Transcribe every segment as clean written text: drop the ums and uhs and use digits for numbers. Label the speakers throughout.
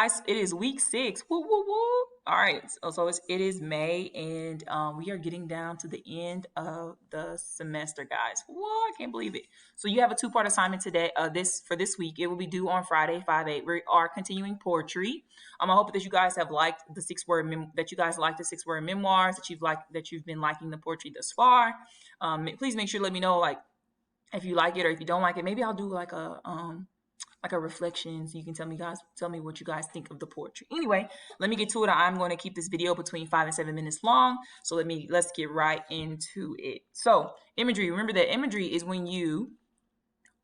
Speaker 1: Guys, it is week 6. Woo, woo, woo. All right. It is May, and we are getting down to the end of the semester, guys. Whoa, I can't believe it. So you have a two-part assignment today. This week. It will be due on Friday, 5/8. We are continuing poetry. I hope that you guys have liked the that you guys like the 6-word memoirs, that you've been liking the poetry thus far. Please make sure to let me know if you like it or if you don't like it. Maybe I'll do like a reflection so you can tell me what you guys think of the poetry. Anyway, let me get to it. I'm going to keep this video between 5 and 7 minutes long. So let's get right into it. So imagery, remember that imagery is when you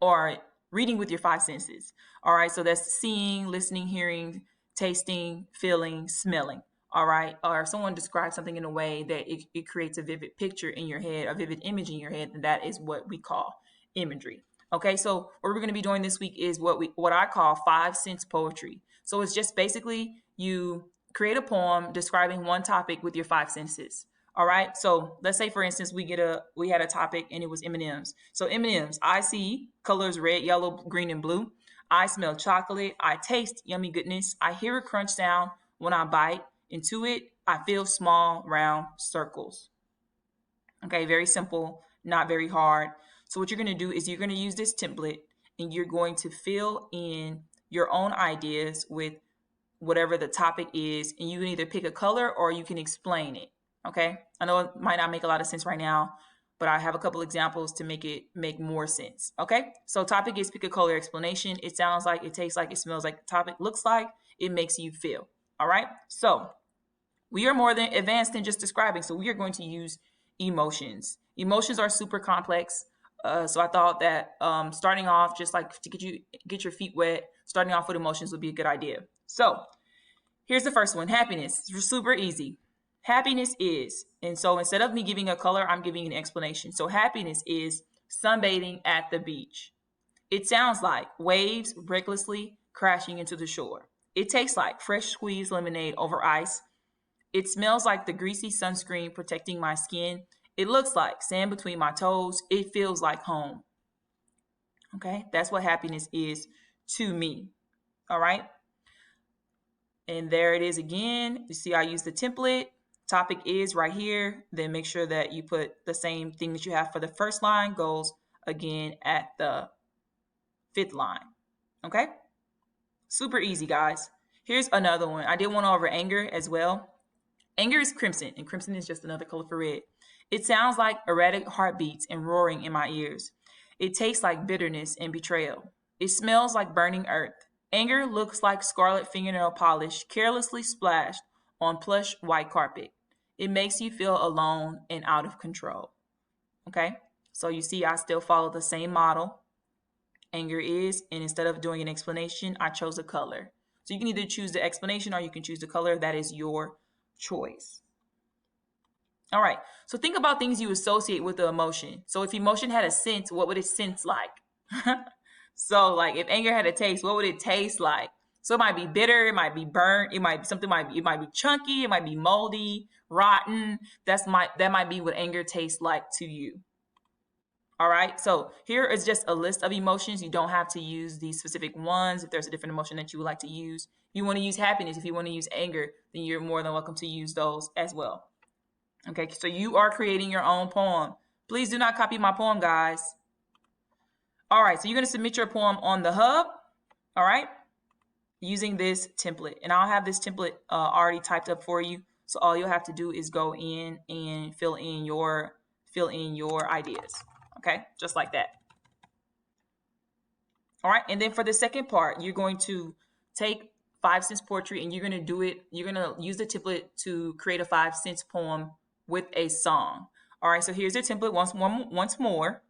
Speaker 1: are reading with your 5 senses. All right, so that's seeing, listening, hearing, tasting, feeling, smelling. All right, or if someone describes something in a way that it creates a vivid picture in your head, a vivid image in your head, then that is what we call imagery. Okay, so what we're going to be doing this week is what I call 5 sense poetry. So it's just basically you create a poem describing one topic with your 5 senses. All right. So let's say, for instance, we had a topic and it was M&Ms. So M&Ms, I see colors red, yellow, green, and blue. I smell chocolate. I taste yummy goodness. I hear a crunch sound when I bite into it. I feel small, round circles. Okay, very simple, not very hard. So what you're going to do is you're going to use this template and you're going to fill in your own ideas with whatever the topic is. And you can either pick a color or you can explain it. Okay, I know it might not make a lot of sense right now, but I have a couple examples to make it make more sense. Okay, so topic is pick a color explanation. It sounds like, it tastes like, it smells like, the topic looks like, it makes you feel. All right, so we are more than advanced than just describing. So we are going to use emotions. Emotions are super complex. So I thought that starting off, just like to get your feet wet, starting off with emotions would be a good idea. So here's the first one, happiness. It's super easy. Happiness is, and so instead of me giving a color, I'm giving an explanation. So happiness is sunbathing at the beach. It sounds like waves recklessly crashing into the shore. It tastes like fresh squeezed lemonade over ice. It smells like the greasy sunscreen protecting my skin. It looks like sand between my toes. It feels like home. Okay, that's what happiness is to me. All right. And there it is again. You see, I use the template. Topic is right here. Then make sure that you put the same thing that you have for the first line goes again at the 5th line. Okay. Super easy, guys. Here's another one. I did one over anger as well. Anger is crimson, and crimson is just another color for red. It sounds like erratic heartbeats and roaring in my ears. It tastes like bitterness and betrayal. It smells like burning earth. Anger looks like scarlet fingernail polish carelessly splashed on plush white carpet. It makes you feel alone and out of control. Okay, so you see I still follow the same model. Anger is, and instead of doing an explanation, I chose a color. So you can either choose the explanation or you can choose the color. That is your choice. All right, so think about things you associate with the emotion. So if emotion had a scent, what would it sense like? So like if anger had a taste, what would it taste like? So it might be bitter, it might be burnt, it might be chunky, it might be moldy, rotten. That might be what anger tastes like to you. All right, so here is just a list of emotions. You don't have to use these specific ones if there's a different emotion that you would like to use. If you want to use happiness, if you want to use anger, then you're more than welcome to use those as well. Okay, so you are creating your own poem. Please do not copy my poem, guys. All right, so you're going to submit your poem on the hub, all right, using this template. And I'll have this template already typed up for you. So all you'll have to do is go in and fill in your ideas. Okay, just like that. All right, and then for the second part, you're going to take 5 sense poetry and you're going to use the template to create a 5 sense poem with a song. All right, so here's the template once more.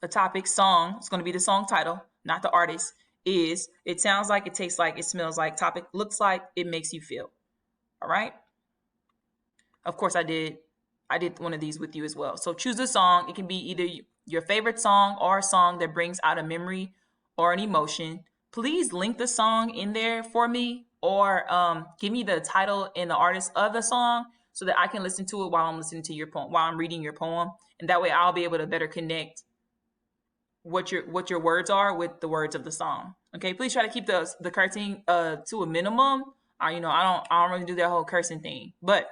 Speaker 1: The topic song is going to be the song title, not the artist. Is it sounds like, it tastes like, it smells like, topic looks like, it makes you feel. All right. Of course, I did one of these with you as well. So choose a song. It can be either your favorite song or a song that brings out a memory or an emotion. Please link the song in there for me, or give me the title and the artist of the song so that I can listen to it while I'm listening to your poem, while I'm reading your poem. And that way I'll be able to better connect what your words are with the words of the song. Okay, please try to keep the cursing to a minimum. I don't really do that whole cursing thing, but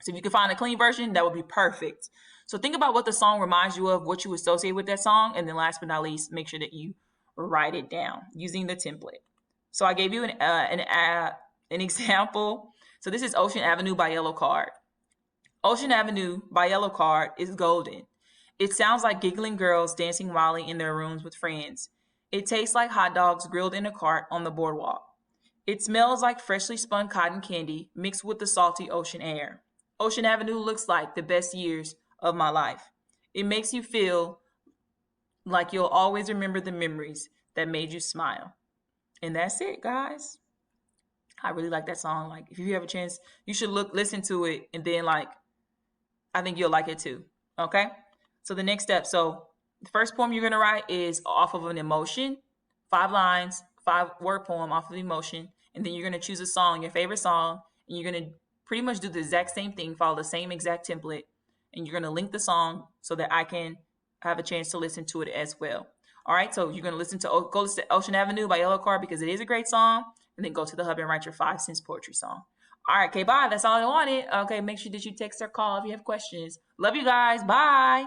Speaker 1: so if you can find a clean version, that would be perfect. So think about what the song reminds you of, what you associate with that song, and then last but not least, make sure that you write it down using the template. So I gave you an example. So this is Ocean Avenue by Yellow Card. Ocean Avenue by Yellow Card is golden. It sounds like giggling girls dancing wildly in their rooms with friends. It tastes like hot dogs grilled in a cart on the boardwalk. It smells like freshly spun cotton candy mixed with the salty ocean air. Ocean Avenue looks like the best years of my life. It makes you feel like you'll always remember the memories that made you smile. And that's it, guys. I really like that song. Like, if you have a chance, you should listen to it, and then I think you'll like it too. Okay? So the next step. So the first poem you're gonna write is off of an emotion, 5 lines, 5 word poem off of emotion, and then you're gonna choose a song, your favorite song, and you're gonna pretty much do the exact same thing, follow the same exact template, and you're gonna link the song so that I can have a chance to listen to it as well. All right, so you're gonna go listen to Ocean Avenue by Yellow Card because it is a great song, and then go to the hub and write your 5 cents poetry song. All right, okay, bye. That's all I wanted. Okay, make sure that you text or call if you have questions. Love you guys. Bye.